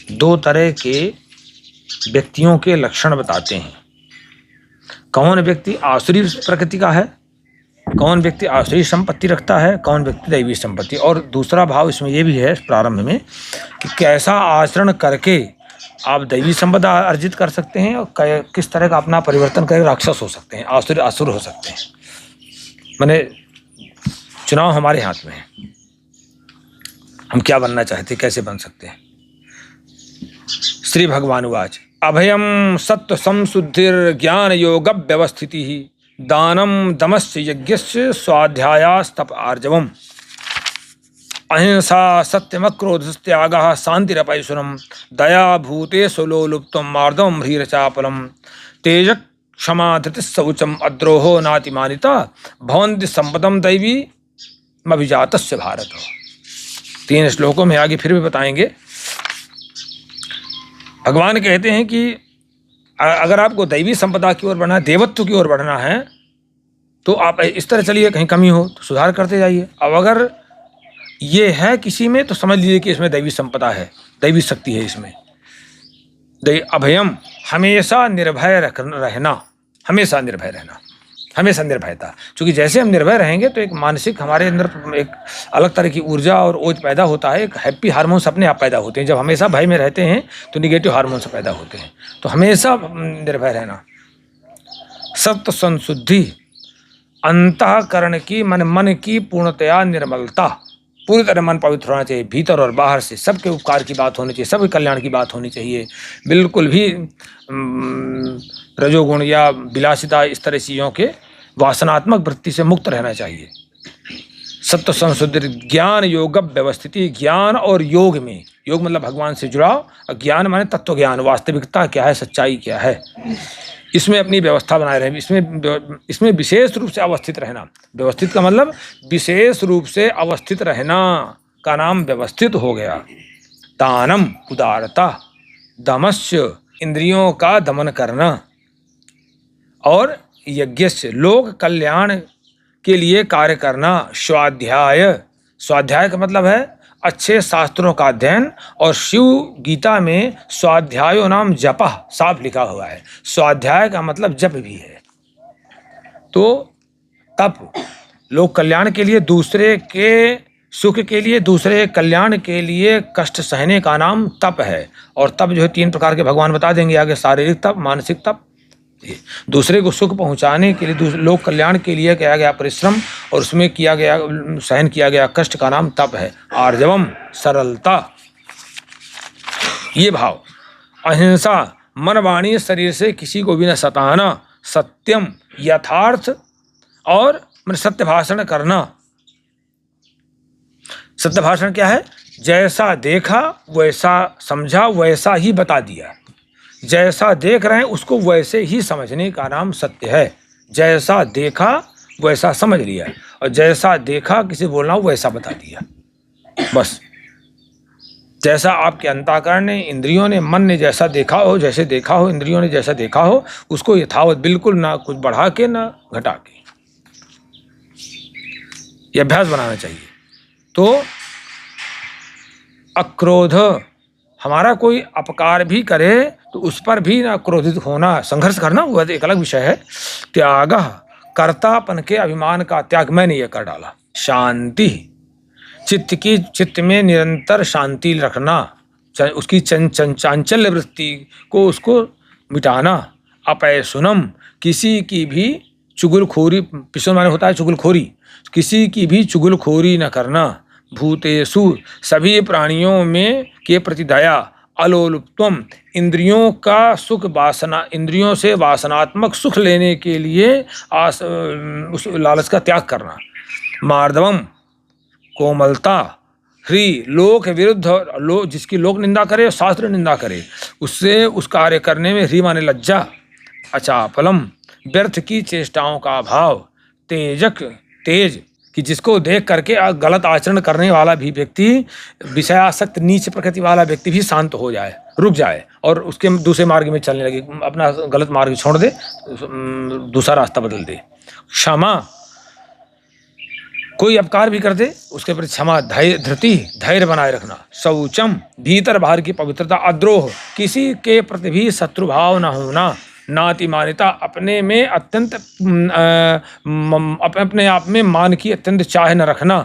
दो तरह के व्यक्तियों के लक्षण बताते हैं। कौन व्यक्ति आसुरी प्रकृति का है, कौन व्यक्ति आसुरी संपत्ति रखता है, कौन व्यक्ति दैवी संपत्ति। और दूसरा भाव इसमें यह भी है प्रारंभ में कि कैसा आचरण करके आप दैवी संपदा अर्जित कर सकते हैं और किस तरह का अपना परिवर्तन करके राक्षस हो सकते हैं, असुर हो सकते हैं। माने चुनाव हमारे हाथ में है, हम क्या बनना चाहते, कैसे बन सकते हैं। श्री भगवान उवाच अभयम सत्व संशुद्धिर ज्ञान योग व्यवस्थिति दानम दमस्य यज्ञस्य स्वाध्यायास्तप आर्जवम अहिंसा सत्यमक्रोधस्त्यागः शांतिरपैशुनम दया भूतेषु लोलुप्तम मार्दवम ह्रीरचापलम तेज क्षमा धृतिः शौचम अद्रोहो नातिमानिता भवन्ति संपदम दैवी अभिजातस्य भारत। 3 श्लोकों में आगे फिर भी बताएंगे। भगवान कहते हैं कि अगर आपको दैवी संपदा की ओर बढ़ना है, देवत्व की ओर बढ़ना है, तो आप इस तरह चलिए, कहीं कमी हो तो सुधार करते जाइए। अब अगर ये है किसी में तो समझ लीजिए कि इसमें दैवी संपदा है, दैवी शक्ति है इसमें। अभयम हमेशा निर्भय रहना, हमेशा निर्भय रहना, हमेशा निर्भयता। क्योंकि जैसे हम निर्भय रहेंगे तो एक मानसिक हमारे अंदर एक अलग तरह की ऊर्जा और ओज पैदा होता है, एक हैप्पी हार्मोन्स अपने आप पैदा होते हैं। जब हमेशा भय में रहते हैं तो निगेटिव हार्मोन्स पैदा होते हैं। तो हमेशा निर्भय रहना। सत्व संशुद्धि, अंतःकरण की मन की पूर्णतया निर्मलता, पूरी तरह मन पवित्र होना चाहिए, भीतर और बाहर से सबके उपकार की बात होनी चाहिए, सबके कल्याण की बात होनी चाहिए। बिल्कुल भी रजोगुण या विलासिता इस तरह चीज़ों के वासनात्मक वृत्ति से मुक्त रहना चाहिए। सत्व संशुद्धि ज्ञान योग व्यवस्थिति, ज्ञान और योग में, योग मतलब भगवान से जुड़ाव, और ज्ञान माने तत्व ज्ञान, वास्तविकता क्या है, सच्चाई क्या है, इसमें अपनी व्यवस्था बनाए रहे, इसमें विशेष रूप से अवस्थित रहना। व्यवस्थित का मतलब विशेष रूप से अवस्थित रहना का नाम व्यवस्थित हो गया। दानम उदारता, दमस्य इंद्रियों का दमन करना, और यज्ञस्य लोक कल्याण के लिए कार्य करना। स्वाध्याय, स्वाध्याय का मतलब है अच्छे शास्त्रों का अध्ययन, और शिव गीता में स्वाध्यायो नाम जपः साफ लिखा हुआ है। स्वाध्याय का मतलब जप भी है। तो तप, लोक कल्याण के लिए, दूसरे के सुख के लिए, दूसरे कल्याण के लिए कष्ट सहने का नाम तप है। और तप जो है 3 प्रकार के भगवान बता देंगे आगे। शारीरिक तप, मानसिक तप, दूसरे को सुख पहुंचाने के लिए, लोक कल्याण के लिए किया गया परिश्रम, और उसमें किया गया सहन किया गया कष्ट का नाम तप है। आर्जवम सरलता, ये भाव। अहिंसा, मन वाणी शरीर से किसी को भी न सताना। सत्यम, यथार्थ और सत्य भाषण करना। सत्य भाषण क्या है? जैसा देखा वैसा समझा, वैसा ही बता दिया। जैसा देख रहे हैं उसको वैसे ही समझने का नाम सत्य है। जैसा देखा वैसा समझ लिया, और जैसा देखा किसी बोलना हो वैसा बता दिया, बस। जैसा आपके अंतःकरण ने, इंद्रियों ने, मन ने जैसा देखा हो, जैसे देखा हो, इंद्रियों ने जैसा देखा हो, उसको यथावत, बिल्कुल ना कुछ बढ़ा के ना घटा के, ये अभ्यास बनाना चाहिए। तो अक्रोध, हमारा कोई अपकार भी करे तो उस पर भी ना क्रोधित होना, संघर्ष करना, वह एक अलग विषय है। त्याग, कर्तापन के अभिमान का त्याग, मैंने ये कर डाला। शांति, चित्त में निरंतर शांति रखना, उसकी चांचल्य वृत्ति को उसको मिटाना। अपैशुनम, किसी की भी चुगलखोरी, पिसुन माने होता है चुगलखोरी, किसी की भी चुगलखोरी न करना। भूतेषु, सभी प्राणियों में के प्रति दया। अलोलुप्तम, इंद्रियों का सुख वासना, इंद्रियों से वासनात्मक सुख लेने के लिए उस लालच का त्याग करना। मार्दवम, कोमलता। ह्री, लोक विरुद्ध, जिसकी लोक निंदा करे, शास्त्र निंदा करे, उससे उस कार्य करने में ह्री माने लज्जा। अचापलम, व्यर्थ की चेष्टाओं का अभाव। तेजक, तेज, कि जिसको देख करके गलत आचरण करने वाला भी व्यक्ति, विषयासक्त नीच प्रकृति वाला व्यक्ति भी शांत हो जाए, रुक जाए, और उसके दूसरे मार्ग में चलने लगे, अपना गलत मार्ग छोड़ दे, दूसरा रास्ता बदल दे। क्षमा, कोई अपकार भी कर दे उसके प्रति क्षमा, धृति, धैर्य बनाए रखना। शौचम, भीतर बाहर की पवित्रता। अद्रोह, किसी के प्रति भी शत्रुभाव न होना। नातिमानिता, अपने में अत्यंत अपने आप में मान की अत्यंत चाह न रखना।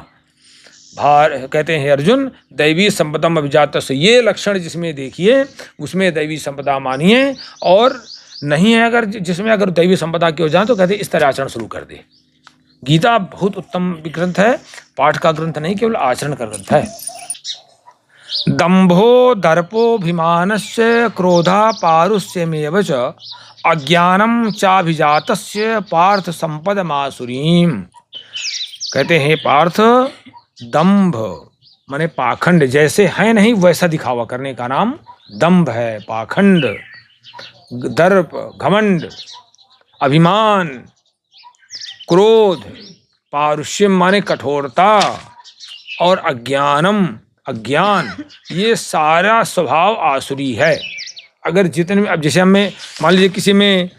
भार, कहते हैं अर्जुन, दैवी संपदम अभिजात से, ये लक्षण जिसमें देखिए उसमें दैवी संपदा मानिए, और नहीं है अगर जिसमें अगर दैवी संपदा की हो जाए तो कहते इस तरह आचरण शुरू कर दे। गीता बहुत उत्तम ग्रंथ है, पाठ का ग्रंथ नहीं केवल आचरण का ग्रंथ है। दंभो दर्पोभिमानस्य क्रोधा पारुष्यमेव च अज्ञानम चाभिजातस्य पार्थ संपदमासुरीम। कहते हैं पार्थ, दंभ माने पाखंड, जैसे है नहीं वैसा दिखावा करने का नाम दंभ है। पाखंड, दर्प, घमंड, अभिमान, क्रोध, पारुष्यम माने कठोरता, और अज्ञानम अज्ञान, ये सारा स्वभाव आसुरी है। अगर जितने अब जैसे हमें मान लीजिए किसी में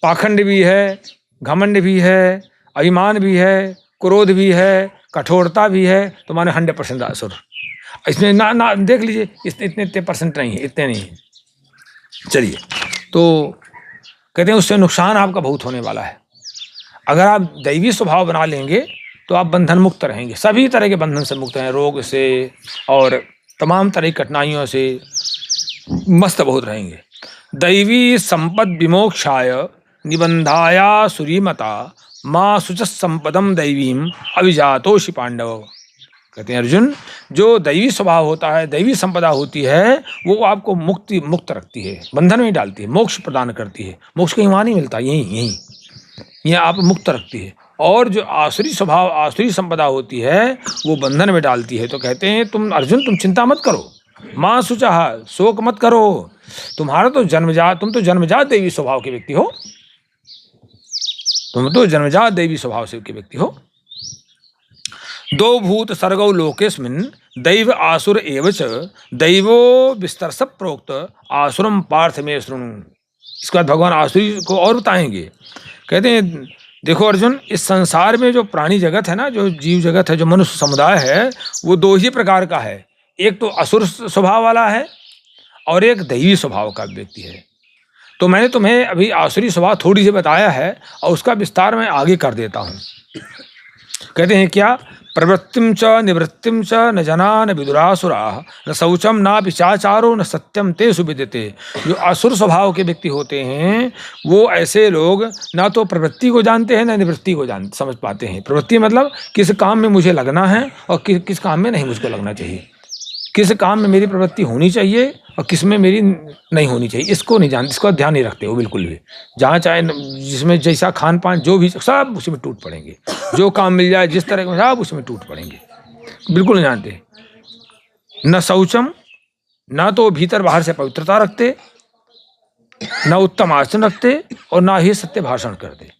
पाखंड भी है, घमंड भी है, अभिमान भी है, क्रोध भी है, कठोरता भी है, तो माने 100% आसुर। इसमें ना देख लीजिए इतने परसेंट नहीं है, इतने नहीं है। चलिए, तो कहते हैं उससे नुकसान आपका बहुत होने वाला है। अगर आप दैवी स्वभाव बना लेंगे तो आप बंधन मुक्त रहेंगे, सभी तरह के बंधन से मुक्त हैं, रोग से और तमाम तरह की कठिनाइयों से मस्त बहुत रहेंगे। दैवी संपद विमोक्षाय निबंधाया सुरीमता माँ शुच संपदम दैवीम अभिजातोषि पांडव। कहते हैं अर्जुन, जो दैवी स्वभाव होता है, दैवी संपदा होती है, वो आपको मुक्त रखती है, बंधन में डालती है, मोक्ष प्रदान करती है। मोक्ष कहीं वहाँ नहीं मिलता, यहीं आप मुक्त रखती है। और जो आसुरी स्वभाव, आसुरी संपदा होती है, वो बंधन में डालती है। तो कहते हैं तुम अर्जुन, तुम चिंता मत करो, माँ शुचः, शोक मत करो, तुम तो जन्मजात दैवी स्वभाव के व्यक्ति हो, तुम तो जन्मजात दैवी स्वभाव से के व्यक्ति हो। दो भूत सर्गौ लोकेस्मिन् दैव आसुर एव च दैवो विस्तरस प्रोक्त आसुरम पार्थ में शृणु। इसके बाद भगवान आसुरी को और बताएंगे। कहते हैं देखो अर्जुन, इस संसार में जो प्राणी जगत है ना, जो जीव जगत है, जो मनुष्य समुदाय है, वो दो ही प्रकार का है। एक तो असुर स्वभाव वाला है और एक दैवी स्वभाव का व्यक्ति है। तो मैंने तुम्हें अभी आसुरी स्वभाव थोड़ी सी बताया है और उसका विस्तार मैं आगे कर देता हूँ। कहते हैं क्या, प्रवृत्तिम च निवृत्तिम च न जना न विदुरासुरा न शौचम ना पिचाचारो न सत्यम ते सुविदिते। जो असुर स्वभाव के व्यक्ति होते हैं वो ऐसे लोग ना तो प्रवृत्ति को जानते हैं ना निवृत्ति को समझ पाते हैं। प्रवृत्ति मतलब किस काम में मुझे लगना है और किस काम में नहीं मुझको लगना चाहिए, किस काम में मेरी प्रवृत्ति होनी चाहिए और किस में मेरी नहीं होनी चाहिए, इसको नहीं जानते, इसको ध्यान नहीं रखते वो बिल्कुल भी। जहाँ चाहे जिसमें जैसा खान पान जो भी सब उसमें टूट पड़ेंगे, जो काम मिल जाए जिस तरह के सब उसमें टूट पड़ेंगे, बिल्कुल नहीं जानते। न शौचम, ना तो भीतर बाहर से पवित्रता रखते, न उत्तम आचरण रखते और ना ही सत्य भाषण करते।